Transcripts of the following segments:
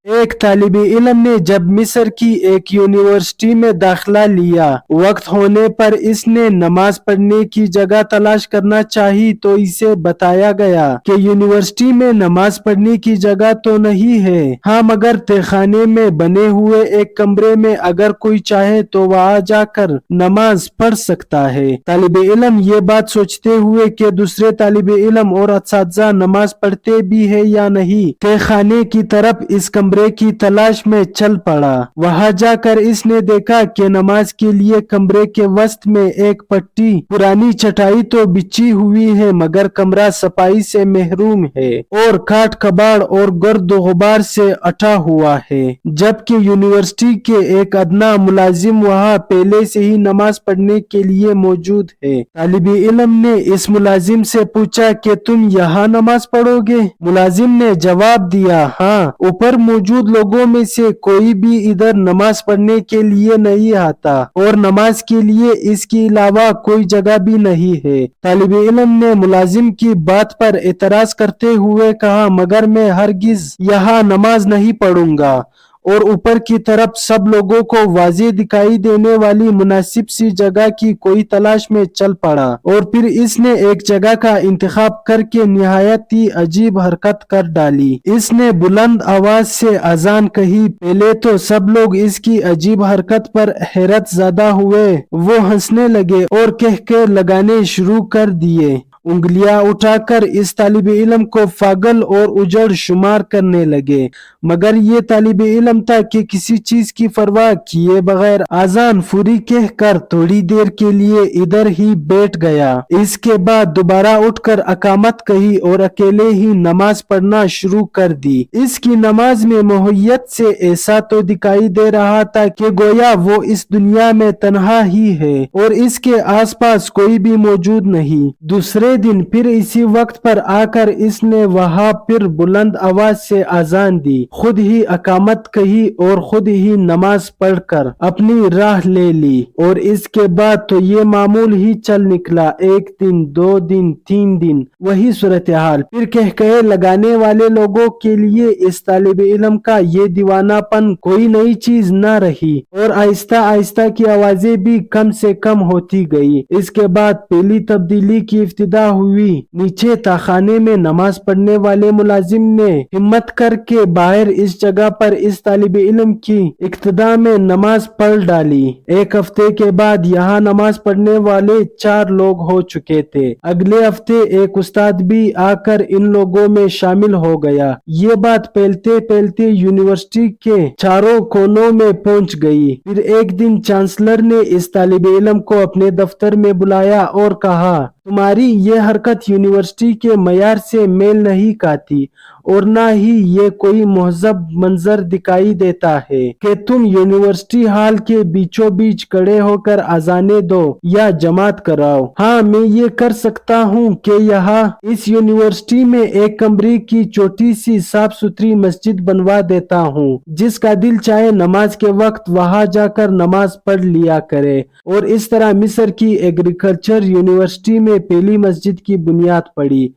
ایک طالب علم نے جب مصر کی ایک یونیورسٹی میں داخلہ لیا، وقت ہونے پر اس نے نماز پڑھنے کی جگہ تلاش کرنا چاہی تو اسے بتایا گیا کہ یونیورسٹی میں نماز پڑھنے کی جگہ تو نہیں ہے، ہاں مگر تہہ خانے میں بنے ہوئے ایک کمرے میں اگر کوئی چاہے تو وہاں جا کر نماز پڑھ سکتا ہے۔ طالب علم یہ بات سوچتے ہوئے کہ دوسرے طالب علم اور اساتذہ نماز پڑھتے بھی ہے یا نہیں، تہہ خانے کی طرف اس کمرے کی تلاش میں چل پڑا۔ وہاں جا کر اس نے دیکھا کہ نماز کے لیے کمرے کے وسط میں ایک پٹی پرانی چٹائی تو بچھی ہوئی ہے مگر کمرہ صفائی سے محروم ہے اور کاٹ کباڑ اور گرد و غبار سے اٹھا ہوا ہے، جبکہ یونیورسٹی کے ایک ادنا ملازم وہاں پہلے سے ہی نماز پڑھنے کے لیے موجود ہے۔ طالب علم نے اس ملازم سے پوچھا کہ تم یہاں نماز پڑھو گے؟ ملازم نے جواب دیا، ہاں، اوپر موجود لوگوں میں سے کوئی بھی ادھر نماز پڑھنے کے لیے نہیں آتا اور نماز کے لیے اس کے علاوہ کوئی جگہ بھی نہیں ہے۔ طالب علم نے ملازم کی بات پر اعتراض کرتے ہوئے کہا، مگر میں ہرگز یہاں نماز نہیں پڑھوں گا، اور اوپر کی طرف سب لوگوں کو واضح دکھائی دینے والی مناسب سی جگہ کی کوئی تلاش میں چل پڑا، اور پھر اس نے ایک جگہ کا انتخاب کر کے نہایت ہی عجیب حرکت کر ڈالی۔ اس نے بلند آواز سے اذان کہی۔ پہلے تو سب لوگ اس کی عجیب حرکت پر حیرت زدہ ہوئے، وہ ہنسنے لگے اور کہکے لگانے شروع کر دیے، انگلیاں اٹھا کر اس طالب علم کو پاگل اور اجڑ شمار کرنے لگے، مگر یہ طالب علم تھا کہ کسی چیز کی پرواہ کیے بغیر اذان پوری کہہ کر تھوڑی دیر کے لیے ادھر ہی بیٹھ گیا۔ اس کے بعد دوبارہ اٹھ کر اقامت کہی اور اکیلے ہی نماز پڑھنا شروع کر دی۔ اس کی نماز میں ماہیت سے ایسا تو دکھائی دے رہا تھا کہ گویا وہ اس دنیا میں تنہا ہی ہے اور اس کے آس پاس کوئی بھی موجود نہیں۔ دوسرے دن پھر اسی وقت پر آ کر اس نے وہاں پھر بلند آواز سے اذان دی، خود ہی اقامت کہی اور خود ہی نماز پڑھ کر اپنی راہ لے لی، اور اس کے بعد تو یہ معمول ہی چل نکلا۔ ایک دن، 2 دن، 3 دن، وہی صورتحال۔ پھر کہکہے لگانے والے لوگوں کے لیے اس طالب علم کا یہ دیوانہ پن کوئی نئی چیز نہ رہی، اور آہستہ آہستہ کی آوازیں بھی کم سے کم ہوتی گئی۔ اس کے بعد پہلی تبدیلی کی ابتدا ہوئی۔ نیچے تہخانے میں نماز پڑھنے والے ملازم نے ہمت کر کے باہر اس جگہ پر اس طالب علم کی اقتداء میں نماز پڑھ ڈالی۔ ایک ہفتے کے بعد یہاں نماز پڑھنے والے 4 لوگ ہو چکے تھے۔ اگلے ہفتے ایک استاد بھی آ کر ان لوگوں میں شامل ہو گیا۔ یہ بات پھیلتے پھیلتے یونیورسٹی کے چاروں کونوں میں پہنچ گئی۔ پھر ایک دن چانسلر نے اس طالب علم کو اپنے دفتر میں بلایا اور کہا، تمہاری یہ حرکت یونیورسٹی کے معیار سے میل نہیں کھاتی اور نہ ہی یہ کوئی مہذب منظر دکھائی دیتا ہے کہ تم یونیورسٹی ہال کے بیچوں بیچ کھڑے ہو کر اذانیں دو یا جماعت کراؤ۔ ہاں، میں یہ کر سکتا ہوں کہ یہاں اس یونیورسٹی میں ایک کمرے کی چھوٹی سی صاف ستھری مسجد بنوا دیتا ہوں، جس کا دل چاہے نماز کے وقت وہاں جا کر نماز پڑھ لیا کرے، اور اس طرح مصر کی ایگریکلچر یونیورسٹی میں پہلی مسجد کی بنیاد پڑی،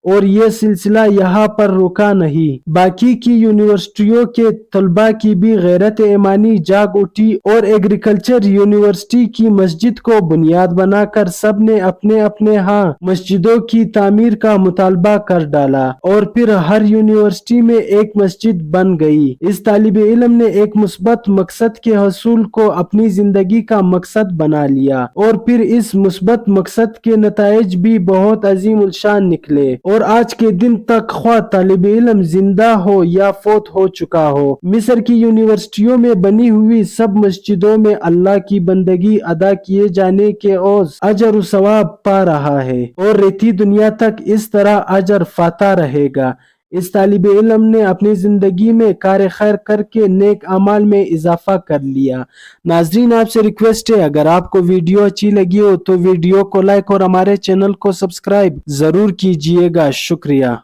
اور یہ سلسلہ یہاں پر رکا نہیں۔ باقی کی یونیورسٹیوں کے طلباء کی بھی غیرت ایمانی جاگ اٹھی اور ایگریکلچر یونیورسٹی کی مسجد کو بنیاد بنا کر سب نے اپنے اپنے ہاں مسجدوں کی تعمیر کا مطالبہ کر ڈالا، اور پھر ہر یونیورسٹی میں ایک مسجد بن گئی۔ اس طالب علم نے ایک مثبت مقصد کے حصول کو اپنی زندگی کا مقصد بنا لیا، اور پھر اس مثبت مقصد کے نتائج بھی بہت عظیم الشان نکلے، اور آج کے دن تک خواہ طالب علم زندہ ہو یا فوت ہو چکا ہو، مصر کی یونیورسٹیوں میں بنی ہوئی سب مسجدوں میں اللہ کی بندگی ادا کیے جانے کے عوض اجر و ثواب پا رہا ہے، اور رہتی دنیا تک اس طرح اجر پاتا رہے گا۔ اس طالب علم نے اپنی زندگی میں کار خیر کر کے نیک اعمال میں اضافہ کر لیا۔ ناظرین، آپ سے ریکویسٹ ہے، اگر آپ کو ویڈیو اچھی لگی ہو تو ویڈیو کو لائک اور ہمارے چینل کو سبسکرائب ضرور کیجیے گا۔ شکریہ۔